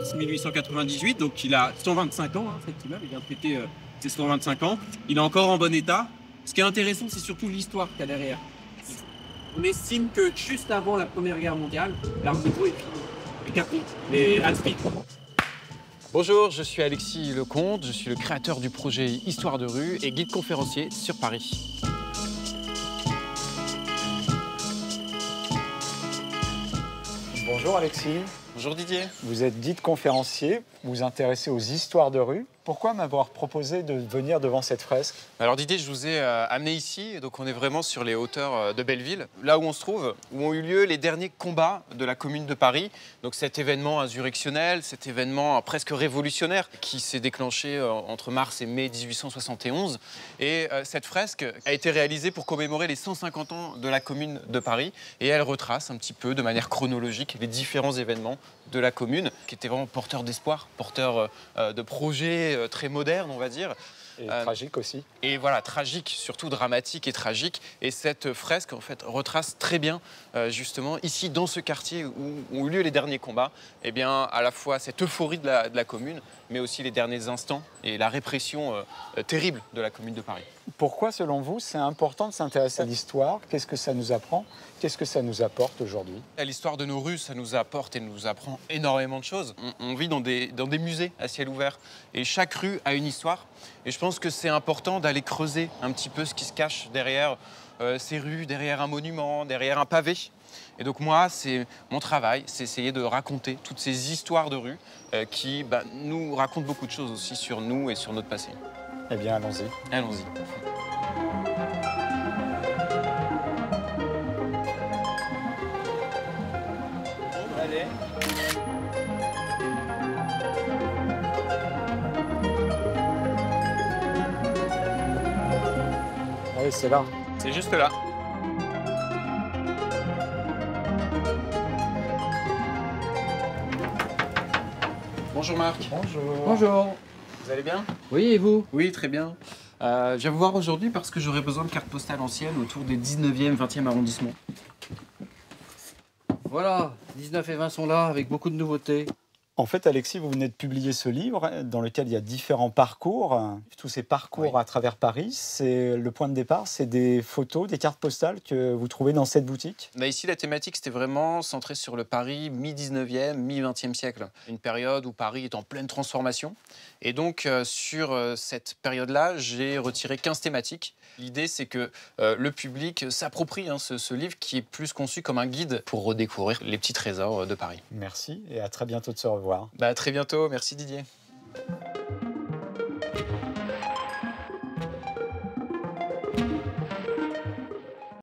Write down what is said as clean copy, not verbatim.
mars 1898, donc il a 125 ans, hein, cet immeuble, il vient de fêter ses 125 ans. Il est encore en bon état. Ce qui est intéressant, c'est surtout l'histoire qu'il y a derrière. On estime que juste avant la Première Guerre mondiale, l'Art déco est fini. Les cartons, les Alspic. Bonjour, je suis Alexis Lecomte, je suis le créateur du projet Histoire de rue et guide conférencier sur Paris. Bonjour Alexis. Bonjour Didier. Vous êtes guide conférencier, vous vous intéressez aux histoires de rue. Pourquoi m'avoir proposé de venir devant cette fresque? Alors Didier, je vous ai amené ici, donc on est vraiment sur les hauteurs de Belleville, là où on se trouve, où ont eu lieu les derniers combats de la Commune de Paris. Donc cet événement insurrectionnel, cet événement presque révolutionnaire qui s'est déclenché entre mars et mai 1871. Et cette fresque a été réalisée pour commémorer les 150 ans de la Commune de Paris. Et elle retrace un petit peu de manière chronologique les différents événements de la Commune, qui étaient vraiment porteurs d'espoir, porteurs de projets très moderne, on va dire. Et tragique aussi. Et voilà, tragique, surtout dramatique et tragique. Et cette fresque, en fait, retrace très bien, justement, ici, dans ce quartier où ont eu lieu les derniers combats, eh bien, à la fois cette euphorie de la commune, mais aussi les derniers instants et la répression terrible de la Commune de Paris. Pourquoi, selon vous, c'est important de s'intéresser à l'histoire? Qu'est-ce que ça nous apprend? Qu'est-ce que ça nous apporte aujourd'hui? L'histoire de nos rues, ça nous apporte et nous apprend énormément de choses. On vit dans des musées à ciel ouvert et chaque rue a une histoire. Et je pense que c'est important d'aller creuser un petit peu ce qui se cache derrière ces rues, derrière un monument, derrière un pavé. Et donc moi, c'est mon travail, c'est essayer de raconter toutes ces histoires de rue qui nous racontent beaucoup de choses aussi sur nous et sur notre passé. Eh bien, allons-y. Allons-y. Allez. Oui, c'est là. C'est juste là. Bonjour Marc. Bonjour. Bonjour. Vous allez bien? Oui, et vous? Oui, très bien. Je viens vous voir aujourd'hui parce que j'aurais besoin de cartes postales anciennes autour des 19e, 20e arrondissements. Voilà, 19 et 20 sont là avec beaucoup de nouveautés. En fait, Alexis, vous venez de publier ce livre dans lequel il y a différents parcours. Tous ces parcours Oui. à travers Paris, c'est le point de départ, c'est des photos, des cartes postales que vous trouvez dans cette boutique. Ici, la thématique, c'était vraiment centré sur le Paris mi-19e, mi-20e siècle. Une période où Paris est en pleine transformation. Et donc, sur cette période-là, j'ai retiré 15 thématiques. L'idée, c'est que le public s'approprie ce livre qui est plus conçu comme un guide pour redécouvrir les petits trésors de Paris. Merci et à très bientôt de se revoir. À très bientôt. Merci Didier.